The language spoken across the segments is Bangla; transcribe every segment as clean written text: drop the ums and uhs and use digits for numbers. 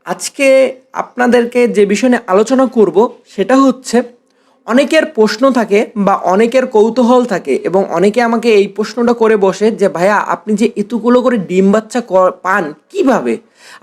আজকে আপনাদেরকে যে বিষয় নিয়ে আলোচনা করব সেটা হচ্ছে অনেকের প্রশ্ন থাকে বা অনেকের কৌতূহল থাকে এবং অনেকে আমাকে এই প্রশ্নটা করে বসে যে ভাইয়া আপনি যে এতগুলো করে ডিম বাচ্চা পান কিভাবে,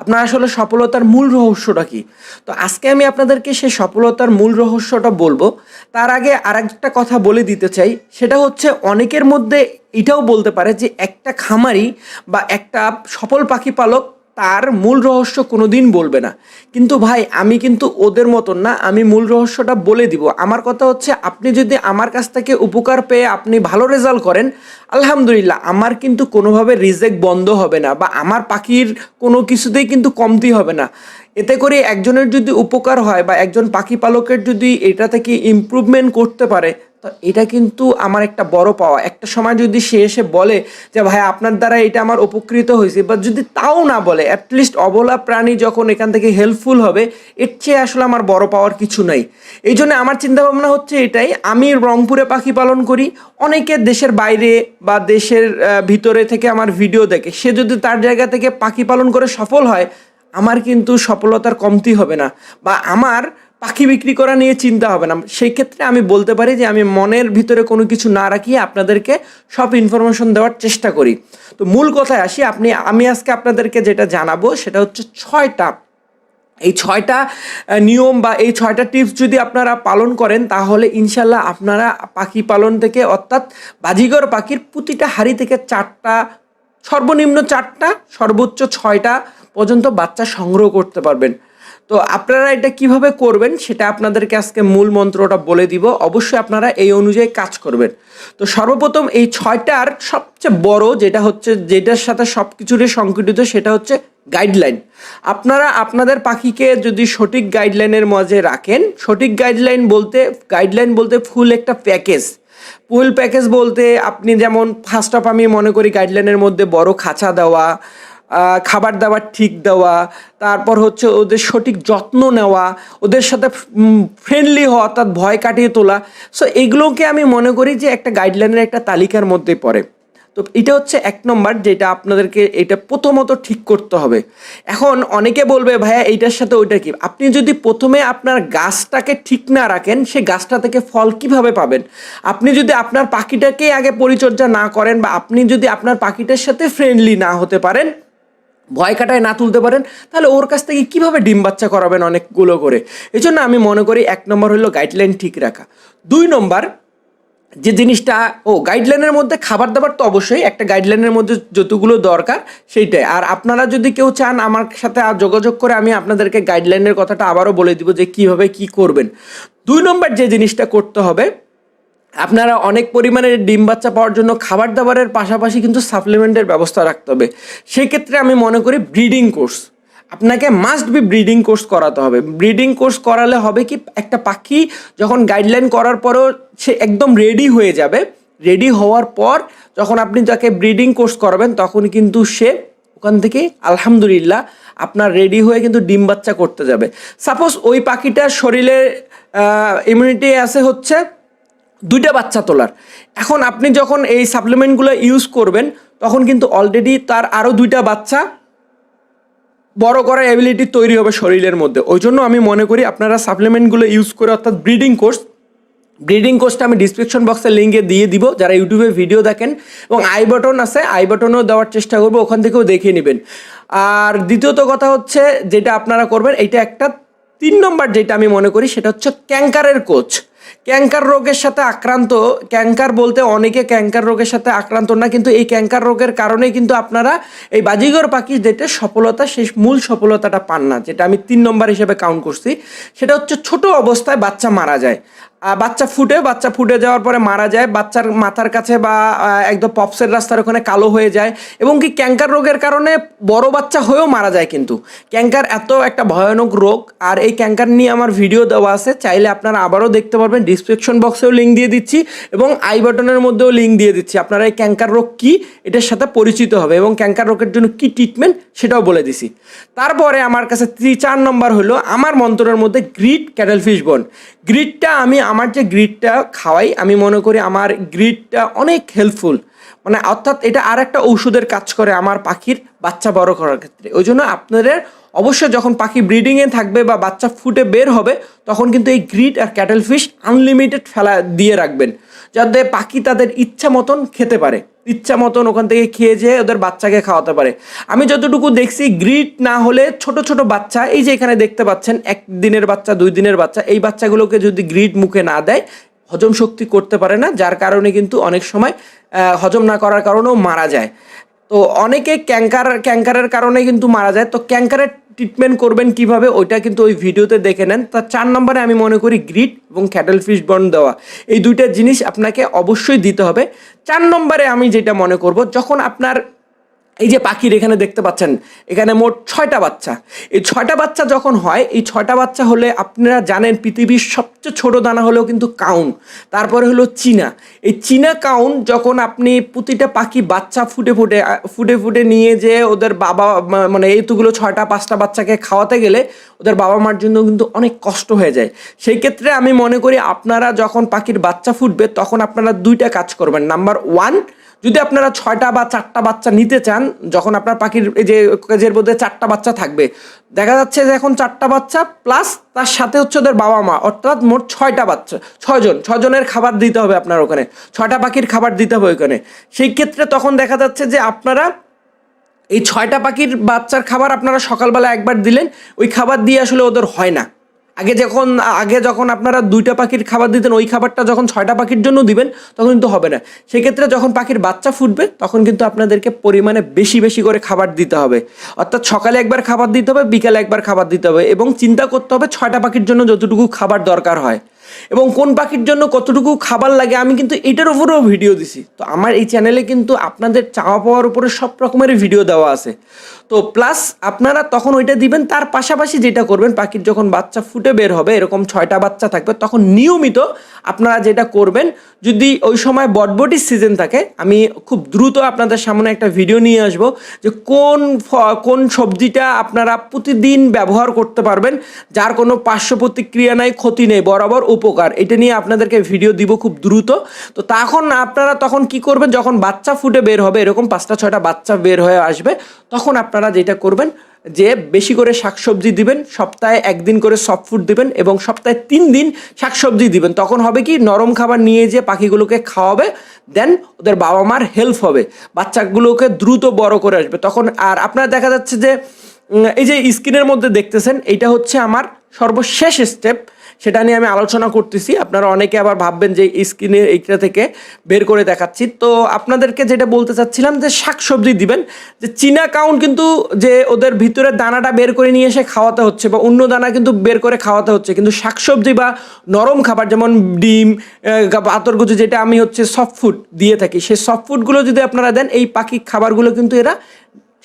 আপনার আসলে সফলতার মূল রহস্যটা কি? তো আজকে আমি আপনাদেরকে সেই সফলতার মূল রহস্যটা বলবো। তার আগে আরেকটা কথা বলে দিতে চাই, সেটা হচ্ছে অনেকের মধ্যে এটাও বলতে পারে যে একটা খামারি বা একটা সফল পাখি পালক তার মূল রহস্য কোনোদিন বলবে না। কিন্তু ভাই আমি কিন্তু ওদের মতন না, আমি মূল রহস্যটা বলে দিব। আমার কথা হচ্ছে আপনি যদি আমার কাছ থেকে উপকার পেয়ে আপনি ভালো রেজাল্ট করেন, আলহামদুলিল্লাহ, আমার কিন্তু কোনোভাবে রিজেক্ট বন্ধ হবে না বা আমার পাখির কোনো কিছুতেই কিন্তু কমতি হবে না। এতে করে একজনের যদি উপকার হয় বা একজন পাখি পালকের যদি এটা থেকে ইমপ্রুভমেন্ট করতে পারে, তো এটা কিন্তু আমার একটা বড় পাওয়া। একটা সময় যদি সে এসে বলে যে ভাই আপনার দ্বারা এটা আমার উপকৃত হয়েছে, বা যদি তাও না বলে অ্যাটলিস্ট অবলা প্রাণী যখন এখান থেকে হেল্পফুল হবে, এর চেয়ে আসলে আমার বড় পাওয়ার কিছু নাই। এই জন্য আমার চিন্তাভাবনা হচ্ছে এটাই, আমি রংপুরে পাখি পালন করি, অনেকে দেশের বাইরে বা দেশের ভিতরে থেকে আমার ভিডিও দেখে, সে যদি তার জায়গা থেকে পাখি পালন করে সফল হয়, আমার কিন্তু সফলতার কমতি হবে না বা আমার পাখি বিক্রি করা নিয়ে চিন্তা হবে না। সেই ক্ষেত্রে আমি বলতে পারি যে আমি মনের ভিতরে কোনো কিছু না রাখিয়ে আপনাদেরকে সব ইনফরমেশন দেওয়ার চেষ্টা করি। তো মূল কথায় আসি, আমি আজকে আপনাদেরকে যেটা জানাবো সেটা হচ্ছে এই ছয়টা নিয়ম বা এই ছয়টা টিপস যদি আপনারা পালন করেন, তাহলে ইনশাল্লাহ আপনারা পাখি পালন থেকে, অর্থাৎ বাজিগর পাখির প্রতিটা হাড়ি থেকে 4টা, সর্বনিম্ন 4টা, সর্বোচ্চ 6টা পর্যন্ত বাচ্চা সংগ্রহ করতে পারবেন। তো আপনারা এটা কিভাবে করবেন সেটা আপনাদেরকে আজকে মূল মন্ত্রটা বলে দিব। অবশ্যই আপনারা এই অনুযায়ী কাজ করবেন। তো সর্বপ্রথম এই 6টার সবচেয়ে বড় যেটা হচ্ছে, যেটার সাথে সব কিছুরই সংগঠিত, সেটা হচ্ছে গাইডলাইন। আপনারা আপনাদের পাখিকে যদি সঠিক গাইডলাইনের মাঝে রাখেন, সঠিক গাইডলাইন বলতে ফুল একটা প্যাকেজ। ফুল প্যাকেজ বলতে আপনি যেমন ফার্স্ট অফ আমি মনে করি গাইডলাইনের মধ্যে বড় খাঁচা দেওয়া, খাবার দাবার ঠিক দেওয়া, তারপর হচ্ছে ওদের সঠিক যত্ন নেওয়া, ওদের সাথে ফ্রেন্ডলি হওয়া, অর্থাৎ ভয় কাটিয়ে তোলা। সো এগুলোকে আমি মনে করি যে একটা গাইডলাইনের একটা তালিকার মধ্যে পড়ে। তো এটা হচ্ছে 1 নম্বর, যেটা আপনাদেরকে এটা প্রথমত ঠিক করতে হবে। এখন অনেকে বলবে ভাইয়া এইটার সাথে ওইটা কি? আপনি যদি প্রথমে আপনার গাছটাকে ঠিক না রাখেন, সে গাছটা থেকে ফল কিভাবে পাবেন? আপনি যদি আপনার পাখিটাকে আগে পরিচর্যা না করেন বা আপনি যদি আপনার পাখিটার সাথে ফ্রেন্ডলি না হতে পারেন, ভয় কাটায় না তুলতে পারেন, তাহলে ওর কাছ থেকে কিভাবে ডিম বাচ্চা করাবেন অনেকগুলো করে? এই জন্য আমি মনে করি 1 নম্বর হলো গাইডলাইন ঠিক রাখা। 2 নম্বর যে জিনিসটা, গাইডলাইনের মধ্যে খাবার দাবার তো অবশ্যই একটা গাইডলাইনের মধ্যে যতগুলো দরকার সেইটাই। আর আপনারা যদি কেউ চান আমার সাথে যোগাযোগ করে আমি আপনাদেরকে গাইডলাইনের কথাটা আবারও বলে দিব যে কিভাবে কি করবেন। 2 নম্বর যে জিনিসটা করতে হবে, আপনারা অনেক পরিমাণে ডিম বাচ্চা পাওয়ার জন্য খাবার দাবারের পাশাপাশি কিন্তু সাপ্লিমেন্টের ব্যবস্থা রাখতে হবে। সেক্ষেত্রে আমি মনে করি ব্রিডিং কোর্স, আপনাকে মাস্ট বি ব্রিডিং কোর্স করাতে হবে। ব্রিডিং কোর্স করালে হবে কি, একটা পাখি যখন গাইডলাইন করার পরও সে একদম রেডি হয়ে যাবে, রেডি হওয়ার পর যখন আপনি তাকে ব্রিডিং কোর্স করাবেন, তখন কিন্তু সে ওখান থেকে আলহামদুলিল্লাহ আপনার রেডি হয়ে কিন্তু ডিম বাচ্চা করতে যাবে। সাপোজ ওই পাখিটার শরীরে ইমিউনিটি আছে হচ্ছে 2টা বাচ্চা তোলার, এখন আপনি যখন এই সাপ্লিমেন্টগুলো ইউজ করবেন, তখন কিন্তু অলরেডি তার আরও 2টা বাচ্চা বড় করার অ্যাবিলিটি তৈরি হবে শরীরের মধ্যে। ওই জন্য আমি মনে করি আপনারা সাপ্লিমেন্টগুলো ইউজ করে, অর্থাৎ ব্রিডিং কোর্সটা আমি ডিসক্রিপশন বক্সে লিঙ্কে দিয়ে দিব, যারা ইউটিউবে ভিডিও দেখেন, এবং আই বাটন আছে, আই বাটনও দেওয়ার চেষ্টা করবো, ওখান থেকেও দেখে নেবেন। আর দ্বিতীয়ত কথা হচ্ছে যেটা আপনারা করবেন, এইটা একটা 3 নম্বর যেটা আমি মনে করি সেটা হচ্ছে ক্যাঙ্কারের কোচ। ক্যাঙ্কার রোগের সাথে আক্রান্ত, ক্যাঙ্কার বলতে অনেকে ক্যাঙ্কার রোগের সাথে আক্রান্ত না, কিন্তু এই ক্যাঙ্কার রোগের কারণেই কিন্তু আপনারা এই বাজিগর পাখি যেটা সফলতা, সেই মূল সফলতাটা পান না, যেটা আমি 3 নম্বর হিসেবে কাউন্ট করছি। সেটা হচ্ছে ছোট অবস্থায় বাচ্চা মারা যায়, বাচ্চা ফুটে যাওয়ার পরে মারা যায়, বাচ্চার মাথার কাছে বা একদম পপসের রাস্তার ওখানে কালো হয়ে যায়, এবং কি ক্যাঙ্কার রোগের কারণে বড় বাচ্চা হয়েও মারা যায়। কিন্তু ক্যাঙ্কার এত একটা ভয়ানক রোগ, আর এই ক্যাঙ্কার নিয়ে আমার ভিডিও দেওয়া আছে, চাইলে আপনারা আবারও দেখতে পারবেন। ডিসক্রিপশন বক্সেও লিঙ্ক দিয়ে দিচ্ছি এবং আই বাটনের মধ্যেও লিঙ্ক দিয়ে দিচ্ছি, আপনারা এই ক্যাঙ্কার রোগ কী এটার সাথে পরিচিত হবে এবং ক্যাঙ্কার রোগের জন্য কী ট্রিটমেন্ট সেটাও বলে দিছি। তারপরে আমার কাছে 4 নম্বর হলো আমার মন্ত্রের মধ্যে গ্রিড ক্যাটেল ফিশ বোন। গ্রিডটা আমার যে গ্রিডটা খাওয়াই, আমি মনে করি আমার গ্রিডটা অনেক হেল্পফুল। মানে অর্থাৎ এটা আর একটা ঔষধের কাজ করে আমার পাখির বাচ্চা বড় করার ক্ষেত্রে। ওই জন্য আপনাদের অবশ্যই যখন পাখি ব্রিডিংয়ে থাকবে বা বাচ্চা ফুটে বের হবে তখন কিন্তু এই গ্রিড আর ক্যাটেল ফিশ আনলিমিটেড ফেলা দিয়ে রাখবেন, যাতে পাখি তাদের ইচ্ছা মতন খেতে পারে, ইচ্ছা মতন ওখান থেকে খেয়ে যেয়ে ওদের বাচ্চাকে খাওয়াতে পারে। আমি যতটুকু দেখছি গ্রিড না হলে ছোট ছোট বাচ্চা, এই যে এখানে দেখতে পাচ্ছেন 1 দিনের বাচ্চা 2 দিনের বাচ্চা, এই বাচ্চাগুলোকে যদি গ্রিড মুখে না দেয় হজম শক্তি করতে পারে না, যার কারণে কিন্তু অনেক সময় হজম না করার কারণেও মারা যায়। তো অনেকে ক্যাঙ্কারের কারণে কিন্তু মারা যায়। তো ক্যাঙ্কারের ট্রিটমেন্ট করবেন কিভাবে ওইটা কিন্তু ওই ভিডিওতে দেখে নেন। তা 4 নম্বরে আমি মনে করি গ্রিড এবং ক্যাটেল ফিশ বন দেওয়া, এই দুইটা জিনিস আপনাকে অবশ্যই দিতে হবে। 4 নম্বরে আমি যেটা মনে করব, যখন আপনার এই যে পাখির এখানে দেখতে পাচ্ছেন এখানে মোট 6টা বাচ্চা, এই 6টা বাচ্চা যখন হয়, এই 6টা বাচ্চা হলে আপনারা জানেন পৃথিবীর সবচেয়ে ছোট দানা হলেও কিন্তু কাউন, তারপরে হলো চীনা। এই চীনা কাউন যখন আপনি প্রতিটা পাখি বাচ্চা ফুটে নিয়ে যে ওদের বাবা মানে এইগুলো 6টা 5টা বাচ্চাকে খাওয়াতে গেলে ওদের বাবা মার জন্য কিন্তু অনেক কষ্ট হয়ে যায়। সেই ক্ষেত্রে আমি মনে করি আপনারা যখন পাখির বাচ্চা ফুটবে তখন আপনারা 2টা কাজ করবেন। নাম্বার 1, যদি আপনারা 6টা বা 4টা বাচ্চা নিতে চান, যখন আপনার পাখির এই যে কেজের মধ্যে 4টা বাচ্চা থাকবে, দেখা যাচ্ছে যে এখন 4টা বাচ্চা প্লাস তার সাথে হচ্ছে ওদের বাবা মা, অর্থাৎ মোট 6টা বাচ্চা, 6জনের খাবার দিতে হবে আপনার ওখানে, 6টা পাখির খাবার দিতে হবে ওইখানে। সেই ক্ষেত্রে তখন দেখা যাচ্ছে যে আপনারা এই 6টা পাখির বাচ্চার খাবার আপনারা সকালবেলা একবার দিলেন, ওই খাবার দিয়ে আসলে ওদের হয় না। আগে যখন আপনারা 2টা পাখির খাবার দিতেন, ওই খাবারটা যখন 6টা পাখির জন্য দিবেন তখন কিন্তু হবে না। সেক্ষেত্রে যখন পাখির বাচ্চা ফুটবে তখন কিন্তু আপনাদেরকে পরিমাণে বেশি বেশি করে খাবার দিতে হবে, অর্থাৎ সকালে একবার খাবার দিতে হবে, বিকালে একবার খাবার দিতে হবে, এবং চিন্তা করতে হবে 6টা পাখির জন্য যতটুকু খাবার দরকার হয় এবং কোন পাখির জন্য কতটুকু খাবার লাগে, আমি কিন্তু এটার উপরেও ভিডিও দিছি। তো আমার এই চ্যানেলে কিন্তু আপনাদের চাওয়া পাওয়ার উপরে সব রকমের ভিডিও দেওয়া আছে। তো প্লাস আপনারা তখন ওইটা দিবেন, তার পাশাপাশি যেটা করবেন, পাখির যখন বাচ্চা ফুটে বের হবে এরকম 6টা বাচ্চা থাকবে, তখন নিয়মিত আপনারা যেটা করবেন, যদি ওই সময় বটবটির সিজন থাকে, আমি খুব দ্রুত আপনাদের সামনে একটা ভিডিও নিয়ে আসবো যে কোন সবজিটা আপনারা প্রতিদিন ব্যবহার করতে পারবেন, যার কোনো পার্শ্ব প্রতিক্রিয়া নাই, ক্ষতি নেই, বরাবর উপকার, এটা নিয়ে আপনাদেরকে ভিডিও দিব খুব দ্রুত। তো আপনারা তখন কি করবেন, যখন বাচ্চা ফুটে বের হবে এরকম 5টা 6টা বাচ্চা বের হয়ে আসবে, তখন আপনারা যেটা করবেন যে বেশি করে শাকসবজি দিবেন, সপ্তাহে 1 দিন করে সফট ফুড দিবেন এবং সপ্তাহে 3 দিন শাকসবজি দিবেন। তখন হবে কি, নরম খাবার নিয়ে যে পাখিগুলোকে খাওয়াবে, দেন ওদের বাবা মার হেল্প হবে, বাচ্চাগুলোকে দ্রুত বড় করে আসবে তখন। আর আপনারা দেখা যাচ্ছে যে এই যে স্ক্রিনের মধ্যে দেখতেছেন, এইটা হচ্ছে আমার সর্বশেষ স্টেপ, সেটা নিয়ে আমি আলোচনা করতেছি। আপনারা অনেকে আবার ভাববেন যে স্ক্রিনের এইটা থেকে বের করে দেখাচ্ছি। তো আপনাদেরকে যেটা বলতে চাচ্ছিলাম যে শাকসবজি দিবেন, যে চীনা কাউন কিন্তু যে ওদের ভিতরে দানাটা বের করে নিয়ে এসে খাওয়াতে হচ্ছে বা অন্য দানা কিন্তু বের করে খাওয়াতে হচ্ছে, কিন্তু শাকসবজি বা নরম খাবার যেমন ডিম, পাতরকুচি, যেটা আমি হচ্ছে সফট ফুড দিয়ে থাকি, সেই সফট ফুডগুলো যদি আপনারা দেন, এই পাখি খাবারগুলো কিন্তু এরা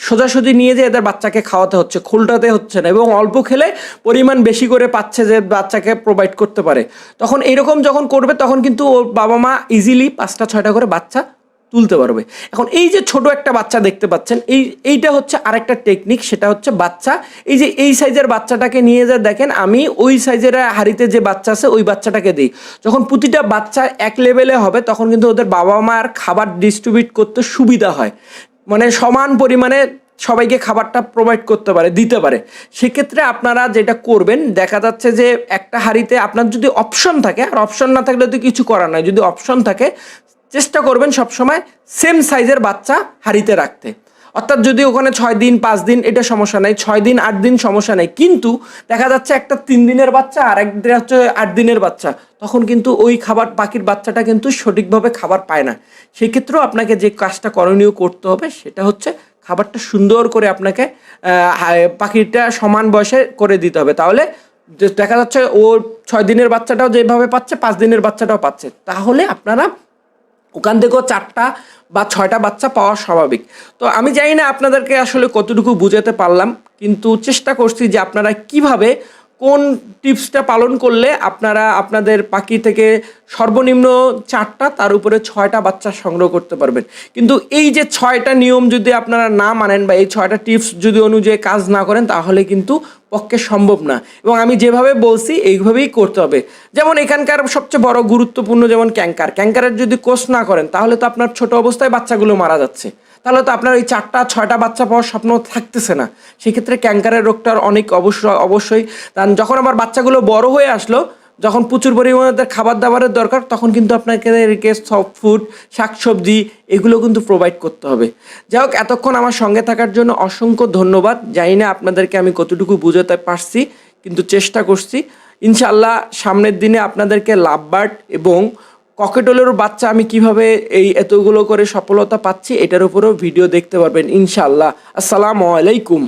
সোজাসুজি নিয়ে যে এদের বাচ্চাকে খাওয়াতে হচ্ছে, খোলটাতে হচ্ছে না, এবং অল্প খেলে পরিমাণ বেশি করে পাচ্ছে যে বাচ্চাকে প্রোভাইড করতে পারে। তখন এইরকম যখন করবে তখন কিন্তু ওর বাবা মা ইজিলি 5টা 6টা করে বাচ্চা তুলতে পারবে। এখন এই যে ছোট একটা বাচ্চা দেখতে পাচ্ছেন, এইটা হচ্ছে আরেকটা টেকনিক, সেটা হচ্ছে বাচ্চা এই যে এই সাইজের বাচ্চাটাকে নিয়ে যা দেখেন, আমি ওই সাইজের হাড়িতে যে বাচ্চা আছে ওই বাচ্চাটাকে দিই। যখন প্রতিটা বাচ্চা এক লেভেলে হবে তখন কিন্তু ওদের বাবা মার খাবার ডিস্ট্রিবিউট করতে সুবিধা হয়, মানে সমান পরিমাণে সবাইকে খাবারটা প্রোভাইড করতে পারে, দিতে পারে। সেক্ষেত্রে আপনারা যেটা করবেন, দেখা যাচ্ছে যে একটা হাঁড়িতে আপনার যদি অপশন থাকে, আর অপশন না থাকলে তো কিছু করার নয়, যদি অপশন থাকে চেষ্টা করবেন সবসময় সেম সাইজের বাচ্চা হাঁড়িতে রাখতে। অর্থাৎ যদি ওখানে 6 দিন 5 দিন এটা সমস্যা নেই, 6 দিন 8 দিন সমস্যা নেই, কিন্তু দেখা যাচ্ছে একটা 3 দিনের বাচ্চা আর একটা হচ্ছে 8 দিনের বাচ্চা, তখন কিন্তু ওই খাবার পাখির বাচ্চাটা কিন্তু সঠিকভাবে খাবার পায় না। সেই ক্ষেত্রেও আপনাকে যে কাজটা করণীয় করতে হবে সেটা হচ্ছে খাবারটা সুন্দর করে আপনাকে পাখিটা সমান বয়সে করে দিতে হবে, তাহলে দেখা যাচ্ছে ও 6 দিনের বাচ্চাটাও যেভাবে পাচ্ছে 5 দিনের বাচ্চাটাও পাচ্ছে, তাহলে আপনারা ওখান থেকেও 4টা বা 6টা বাচ্চা পাওয়া স্বাভাবিক। তো আমি জানি না আপনাদেরকে আসলে কতটুকু বুঝাতে পারলাম, কিন্তু চেষ্টা করছি যে আপনারা কিভাবে কোন টিপসটা পালন করলে আপনারা আপনাদের পাখি থেকে সর্বনিম্ন 4টা তার উপরে 6টা বাচ্চা সংগ্রহ করতে পারবেন। কিন্তু এই যে 6টা নিয়ম যদি আপনারা না মানেন বা এই 6টা টিপস যদি অনুযায়ী কাজ না করেন তাহলে কিন্তু পক্ষে সম্ভব না। এবং আমি যেভাবে বলছি এইভাবেই করতে হবে। যেমন এখানকার সবচেয়ে বড় গুরুত্বপূর্ণ যেমন ক্যাঙ্কারের যদি কোর্স না করেন তাহলে তো আপনার ছোট অবস্থায় বাচ্চাগুলো মারা যাচ্ছে, তাহলে তো আপনার ওই 4টা 6টা বাচ্চা পাওয়ার স্বপ্ন থাকতেছে না। সেক্ষেত্রে ক্যাঙ্কারের রোগটার অনেক অবশ্যই কারণ যখন আবার বাচ্চাগুলো বড় হয়ে আসলো, যখন প্রচুর পরিমাণে তাদের খাবার দাবারের দরকার, তখন কিন্তু আপনাকে সফট ফুড, শাকসবজি এগুলো কিন্তু প্রোভাইড করতে হবে। যাই হোক, এতক্ষণ আমার সঙ্গে থাকার জন্য অসংখ্য ধন্যবাদ। জানি না আপনাদেরকে আমি কতটুকু বুঝাতে পারছি, কিন্তু চেষ্টা করছি। ইনশাআল্লাহ সামনের দিনে আপনাদেরকে লাভবার্ড এবং ককেটেলের বাচ্চা আমি কিভাবে এই এতগুলো করে সফলতা পাচ্ছি এটার উপরেও ভিডিও দেখতে পারবেন ইনশাআল্লাহ। আসসালামু আলাইকুম।